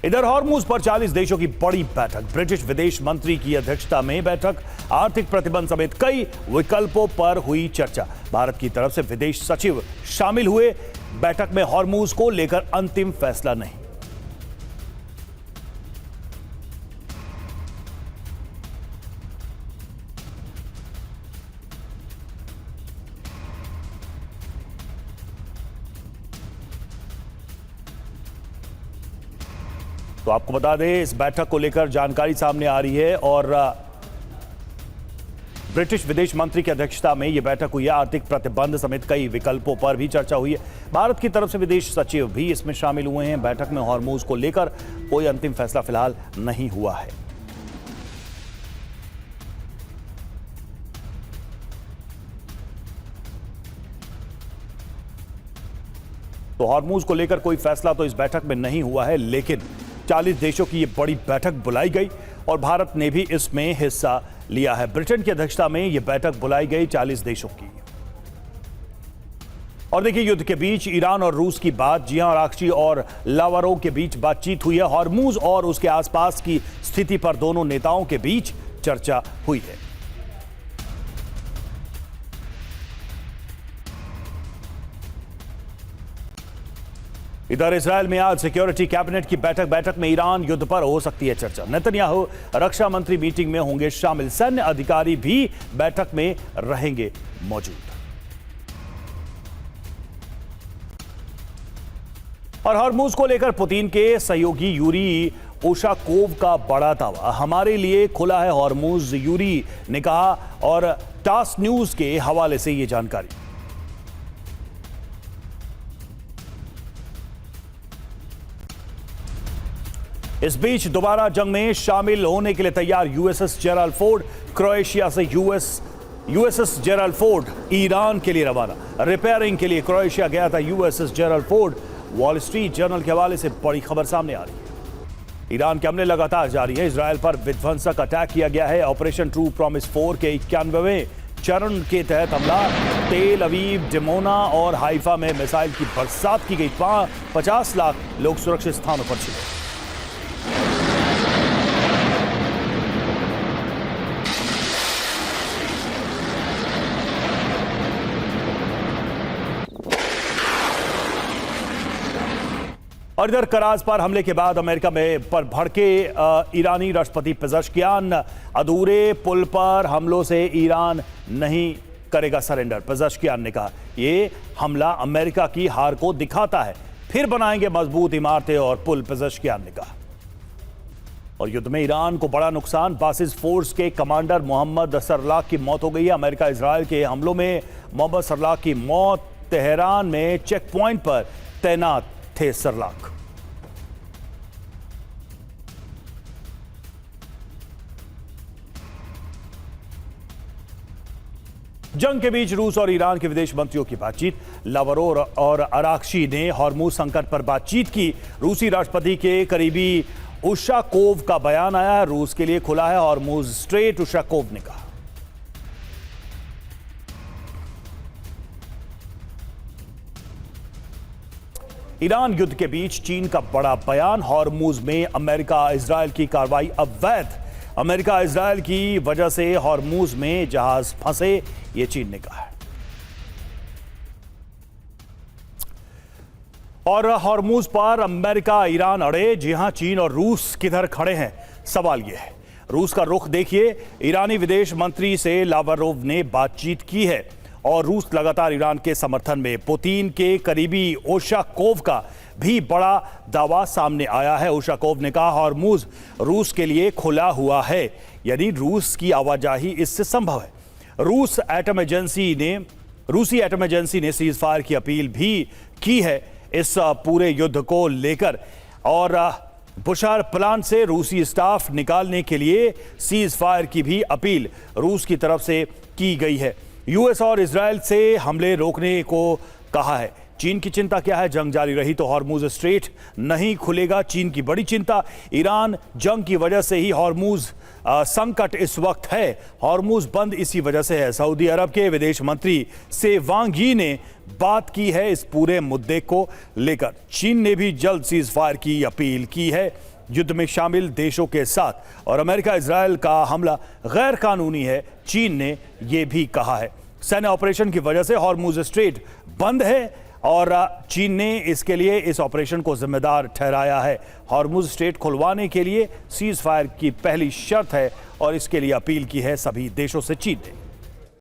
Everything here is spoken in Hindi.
इधर हॉर्मुज पर 40 देशों की बड़ी बैठक। ब्रिटिश विदेश मंत्री की अध्यक्षता में बैठक। आर्थिक प्रतिबंध समेत कई विकल्पों पर हुई चर्चा। भारत की तरफ से विदेश सचिव शामिल हुए। बैठक में हॉर्मुज को लेकर अंतिम फैसला नहीं। तो आपको बता दें, इस बैठक को लेकर जानकारी सामने आ रही है और ब्रिटिश विदेश मंत्री की अध्यक्षता में यह बैठक हुई है। आर्थिक प्रतिबंध समेत कई विकल्पों पर भी चर्चा हुई है। भारत की तरफ से विदेश सचिव भी इसमें शामिल हुए हैं। बैठक में हॉर्मुज को लेकर कोई अंतिम फैसला फिलहाल नहीं हुआ है। तो हॉर्मुज को लेकर कोई फैसला तो इस बैठक में नहीं हुआ है, लेकिन 40 देशों की यह बड़ी बैठक बुलाई गई और भारत ने भी इसमें हिस्सा लिया है। ब्रिटेन की अध्यक्षता में यह बैठक बुलाई गई 40 देशों की। और देखिए, युद्ध के बीच ईरान और रूस की बात। जी हां, आराक्ची और लावारोव के बीच बातचीत हुई है। हॉर्मुज और उसके आसपास की स्थिति पर दोनों नेताओं के बीच चर्चा हुई है। इधर इजरायल में आज सिक्योरिटी कैबिनेट की बैठक में ईरान युद्ध पर हो सकती है चर्चा। नेतन्याहू रक्षा मंत्री मीटिंग में होंगे शामिल। सैन्य अधिकारी भी बैठक में रहेंगे मौजूद। और हॉर्मुज को लेकर पुतिन के सहयोगी यूरी उशाकोव का बड़ा दावा। हमारे लिए खुला है हॉर्मुज, यूरी ने कहा। और टास न्यूज के हवाले से यह जानकारी। इस बीच दोबारा जंग में शामिल होने के लिए तैयार यूएसएस जेराल्ड फोर्ड। क्रोएशिया से यूएसएस जेराल्ड फोर्ड ईरान के लिए रवाना। रिपेयरिंग के लिए क्रोएशिया गया था USS Gerald Ford. Wall street journal के हवाले से बड़ी खबर सामने आ रही है। ईरान के हमले लगातार जारी है। इजरायल पर विध्वंसक अटैक किया गया है। ऑपरेशन ट्रू प्रॉमिस 4 के 91वें चरण के तहत हमला। तेल अवीव, डिमोना और हाइफा में मिसाइल की बरसात की गई। 50 लाख लोग सुरक्षित स्थानों पर छिपे। और इधर कराज पर हमले के बाद अमेरिका में पर भड़के ईरानी राष्ट्रपति पेज़ेश्कियान। अधूरे पुल पर हमलों से ईरान नहीं करेगा सरेंडर। पेज़ेश्कियान ने कहा, यह हमला अमेरिका की हार को दिखाता है। फिर बनाएंगे मजबूत इमारतें और पुल, पेज़ेश्कियान ने कहा। और युद्ध में ईरान को बड़ा नुकसान। बासिस फोर्स के कमांडर मोहम्मद सरलाक की मौत हो गई है। अमेरिका इजरायल के हमलों में मोहम्मद सरलाक की मौत। तेहरान में चेक पॉइंट पर तैनात थे सरलाक। जंग के बीच रूस और ईरान के विदेश मंत्रियों की बातचीत। लावारोव और अराक्ची ने हॉर्मुज संकट पर बातचीत की। रूसी राष्ट्रपति के करीबी उशाकोव का बयान आया। रूस के लिए खुला है हॉर्मुज स्ट्रेट, उशाकोव ने कहा। ईरान युद्ध के बीच चीन का बड़ा बयान। हॉर्मुज में अमेरिका इजरायल की कार्रवाई अवैध। अमेरिका इजरायल की वजह से हॉर्मुज में जहाज फंसे, ये चीन ने कहा है। और हॉर्मुज पर अमेरिका ईरान अड़े। जी हां, चीन और रूस किधर खड़े हैं, सवाल यह है। रूस का रुख देखिए। ईरानी विदेश मंत्री से लावारोव ने बातचीत की है और रूस लगातार ईरान के समर्थन में। पुतिन के करीबी उशाकोव का भी बड़ा दावा सामने आया है। उशाकोव ने कहा, हॉर्मुज रूस के लिए खुला हुआ है, यानी रूस की आवाजाही इससे संभव है। रूसी एटम एजेंसी ने सीज फायर की अपील भी की है इस पूरे युद्ध को लेकर। और बुशार प्लान से रूसी स्टाफ निकालने के लिए सीज फायर की भी अपील रूस की तरफ से की गई है। यूएस और इजरायल से हमले रोकने को कहा है। चीन की चिंता क्या है? जंग जारी रही तो हॉर्मुज स्ट्रेट नहीं खुलेगा, चीन की बड़ी चिंता। ईरान जंग की वजह से ही हॉर्मुज संकट इस वक्त है, हॉर्मुज बंद इसी वजह से है। सऊदी अरब के विदेश मंत्री से वांग यी ने बात की है इस पूरे मुद्दे को लेकर। चीन ने भी जल्द सीज फायर की अपील की है युद्ध में शामिल देशों के साथ, और अमेरिका इजरायल का हमला गैर कानूनी है, चीन ने यह भी कहा है। सैन्य ऑपरेशन की वजह से हॉर्मुज स्ट्रेट बंद है और चीन ने इसके लिए इस ऑपरेशन को जिम्मेदार ठहराया है। हॉर्मुज स्ट्रेट खुलवाने के लिए सीज फायर की पहली शर्त है और इसके लिए अपील की है सभी देशों से चीन ने।